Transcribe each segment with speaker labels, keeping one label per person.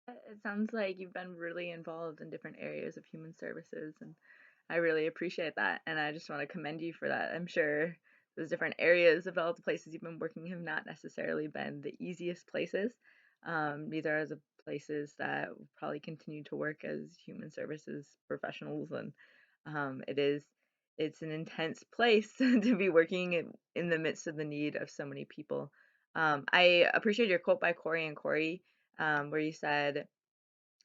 Speaker 1: It sounds like you've been really involved in different areas of human services, and I really appreciate that. And I just want to commend you for that. I'm sure those different areas of all the places you've been working have not necessarily been the easiest places. These are the places that will probably continue to work as human services professionals, and it's an intense place to be working in the midst of the need of so many people. I appreciate your quote by Corey and Corey, where you said,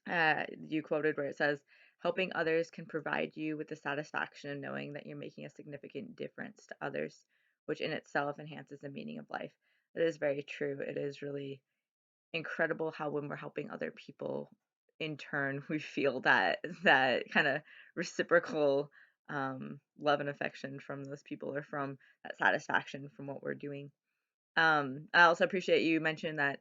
Speaker 1: you quoted where it says, helping others can provide you with the satisfaction of knowing that you're making a significant difference to others, which in itself enhances the meaning of life. It is very true. It is really incredible how when we're helping other people, in turn, we feel that kind of reciprocal love and affection from those people, or from that satisfaction from what we're doing. I also appreciate you mentioned that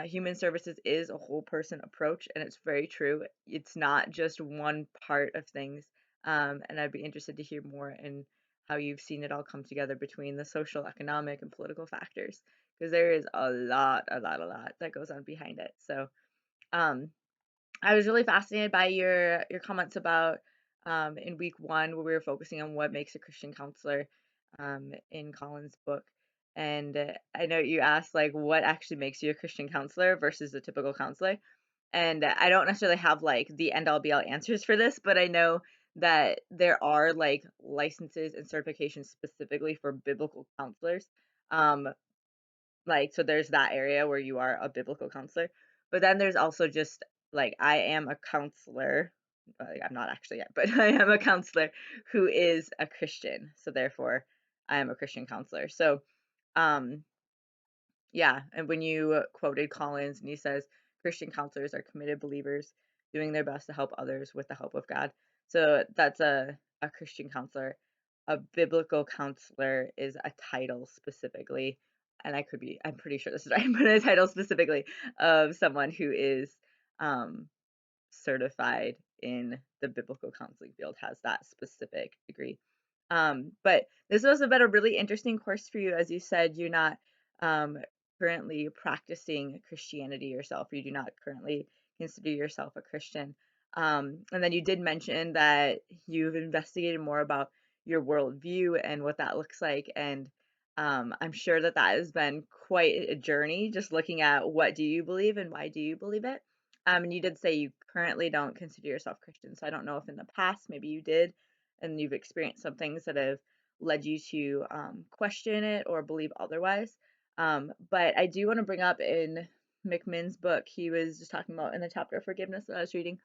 Speaker 1: human services is a whole person approach, and it's very true. It's not just one part of things. And I'd be interested to hear more in how you've seen it all come together between the social, economic, and political factors, because there is a lot that goes on behind it. So, um, I was really fascinated by your comments about in week one, where we were focusing on what makes a Christian counselor in Colin's book. And I know you asked like what actually makes you a Christian counselor versus a typical counselor. And I don't necessarily have like the end all be all answers for this, but I know that there are like licenses and certifications specifically for biblical counselors. Um, like, so there's that area where you are a biblical counselor, but then there's also just like I am a counselor. I'm not actually yet, but I am a counselor who is a Christian. So therefore, I am a Christian counselor. So, um, yeah, and when you quoted Collins and he says Christian counselors are committed believers doing their best to help others with the help of God. So that's a Christian counselor. A biblical counselor is a title specifically, and I'm pretty sure this is right, but a title specifically of someone who is um certified in the biblical counseling field, has that specific degree. But this must have been a really interesting course for you. As you said, you're not um, currently practicing Christianity yourself. You do not currently consider yourself a Christian. And then you did mention that you've investigated more about your worldview and what that looks like. And I'm sure that that has been quite a journey, just looking at what do you believe and why do you believe it. And you did say you currently don't consider yourself Christian. So I don't know if in the past maybe you did, and you've experienced some things that have led you to question it or believe otherwise. But I do want to bring up in McMinn's book, he was just talking about in the chapter of forgiveness that I was reading.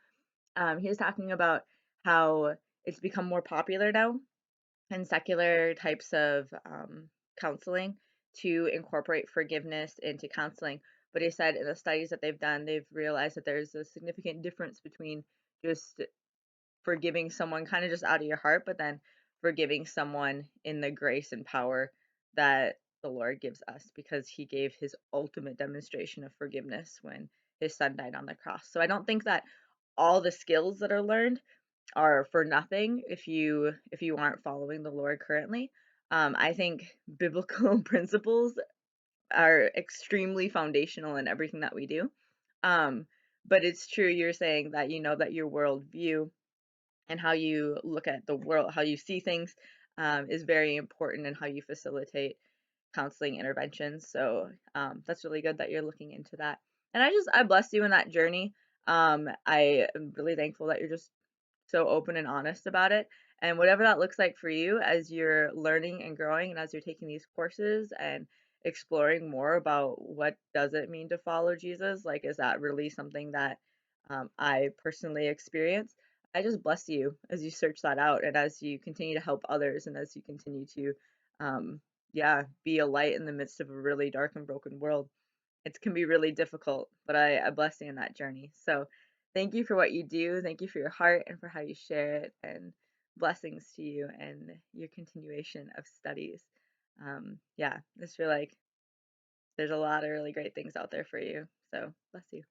Speaker 1: He was talking about how it's become more popular now in secular types of counseling to incorporate forgiveness into counseling. But he said in the studies that they've done, they've realized that there's a significant difference between just forgiving someone kind of just out of your heart, but then forgiving someone in the grace and power that the Lord gives us, because he gave his ultimate demonstration of forgiveness when his son died on the cross. So I don't think that all the skills that are learned are for nothing if you aren't following the Lord currently. I think biblical principles are extremely foundational in everything that we do. Um, but it's true you're saying that you know that your worldview and how you look at the world, how you see things, is very important in how you facilitate counseling interventions. So that's really good that you're looking into that. And I bless you in that journey. I am really thankful that you're just so open and honest about it. And whatever that looks like for you as you're learning and growing and as you're taking these courses and exploring more about what does it mean to follow Jesus, like is that really something that I personally experience? I just bless you as you search that out and as you continue to help others and as you continue to um, yeah, be a light in the midst of a really dark and broken world. It can be really difficult, but I bless you in that journey. So thank you for what you do. Thank you for your heart and for how you share it. And blessings to you and your continuation of studies. Yeah, it's feel like there's a lot of really great things out there for you. So bless you.